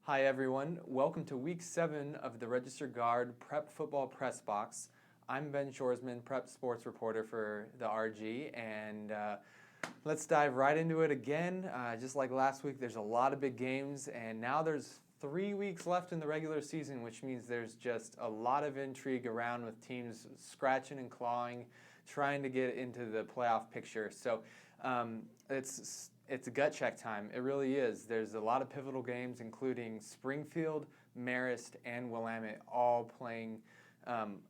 Hi everyone, welcome to week 7 of the Register Guard Prep Football Press Box. I'm Ben Schorzman, prep sports reporter for the RG, and let's dive right into it again. Just like last week, there's a lot of big games, and now there's 3 weeks left in the regular season, which means there's just a lot of intrigue around with teams scratching and clawing, trying to get into the playoff picture. So it's a gut check time. It really is. There's a lot of pivotal games, including Springfield, Marist, and Willamette, all playing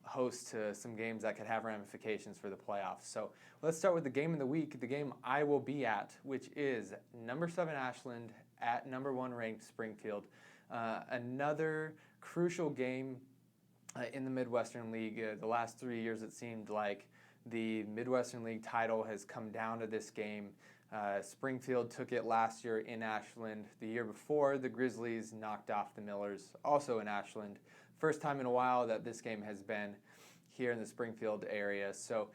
host to some games that could have ramifications for the playoffs. So let's start with the game of the week, the game I will be at, which is number 7 Ashland at number 1 ranked Springfield. Another crucial game in the Midwestern League. The last 3 years it seemed like the Midwestern League title has come down to this game. Springfield took it last year in Ashland. The year before, the Grizzlies knocked off the Millers, also in Ashland. First time in a while that this game has been here in the Springfield area. So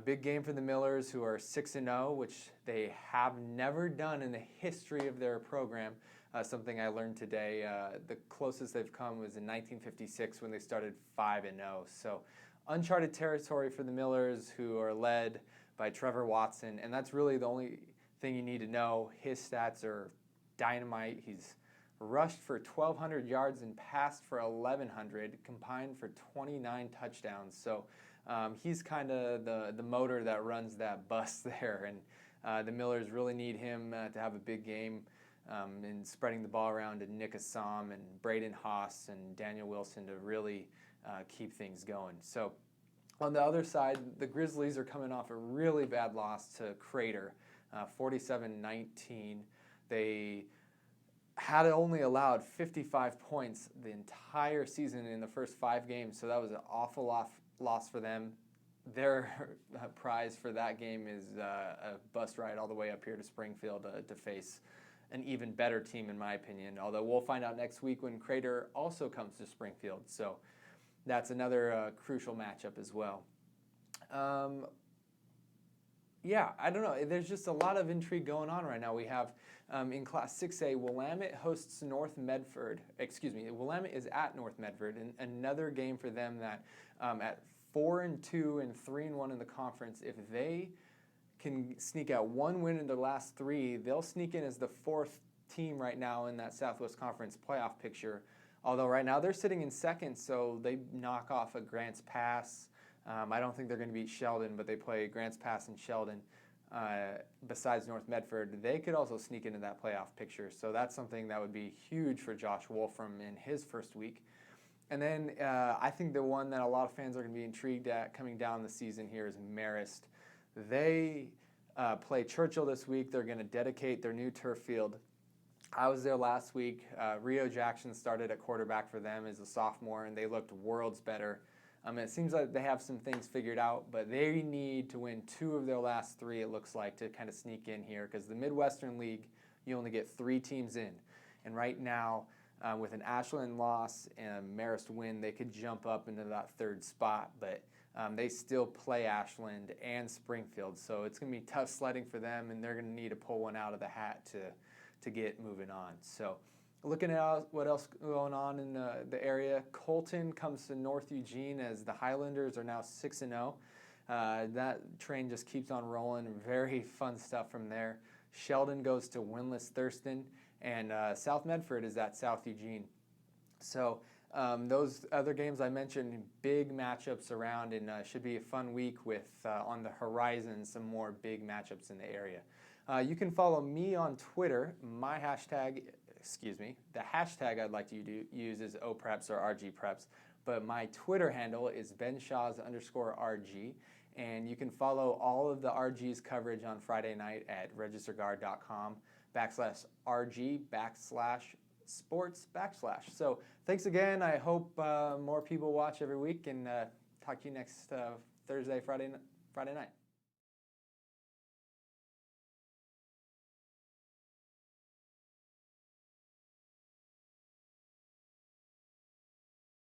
big game for the Millers, who are 6-0, which they have never done in the history of their program. Something I learned today. The closest they've come was in 1956 when they started 5-0. So uncharted territory for the Millers, who are led by Trevor Watson, and that's really the only thing you need to know. His stats are dynamite. He's rushed for 1,200 yards and passed for 1,100, combined for 29 touchdowns. So he's kind of the motor that runs that bus there, and the Millers really need him to have a big game in spreading the ball around to Nick Assam and Braden Haas and Daniel Wilson to really keep things going. So on the other side, the Grizzlies are coming off a really bad loss to Crater, 47-19. They had only allowed 55 points the entire season in the first 5 games, so that was an awful loss for them. Their prize for that game is a bus ride all the way up here to Springfield to face an even better team, in my opinion, although we'll find out next week when Crater also comes to Springfield. So that's another crucial matchup as well. Yeah, I don't know. There's just a lot of intrigue going on right now. We have in Class 6A, Willamette hosts North Medford. Willamette is at North Medford, and another game for them that at 4-2 and 3-1 in the conference, if they can sneak out one win in their last 3, they'll sneak in as the 4th team right now in that Southwest Conference playoff picture. Although right now they're sitting in 2nd, so they knock off a Grants Pass. I don't think they're going to beat Sheldon, but they play Grants Pass and Sheldon. Besides North Medford, they could also sneak into that playoff picture. So that's something that would be huge for Josh Wolfram in his first week. And then I think the one that a lot of fans are going to be intrigued at coming down the season here is Marist. They play Churchill this week. They're going to dedicate their new turf field. I was there last week. Rio Jackson started at quarterback for them as a sophomore, and they looked worlds better. It seems like they have some things figured out, but they need to win 2 of their last 3, it looks like, to kind of sneak in here, because the Midwestern League, you only get 3 teams in. And right now, with an Ashland loss and a Marist win, they could jump up into that 3rd spot, but they still play Ashland and Springfield, so it's going to be tough sledding for them, and they're going to need to pull one out of the hat to get moving on. So looking at what else going on in the area, Colton comes to North Eugene as the Highlanders are now 6-0. That train just keeps on rolling. Very fun stuff from there. Sheldon goes to winless Thurston, and South Medford is at South Eugene. So those other games I mentioned, big matchups around, and should be a fun week with on the horizon some more big matchups in the area. You can follow me on Twitter. My hashtag, the hashtag I'd like to use is OPreps or RGPreps, but my Twitter handle is benshaws_RG, and you can follow all of the RG's coverage on Friday night at registerguard.com/RG/sports/. So thanks again. I hope more people watch every week, and talk to you next Friday night.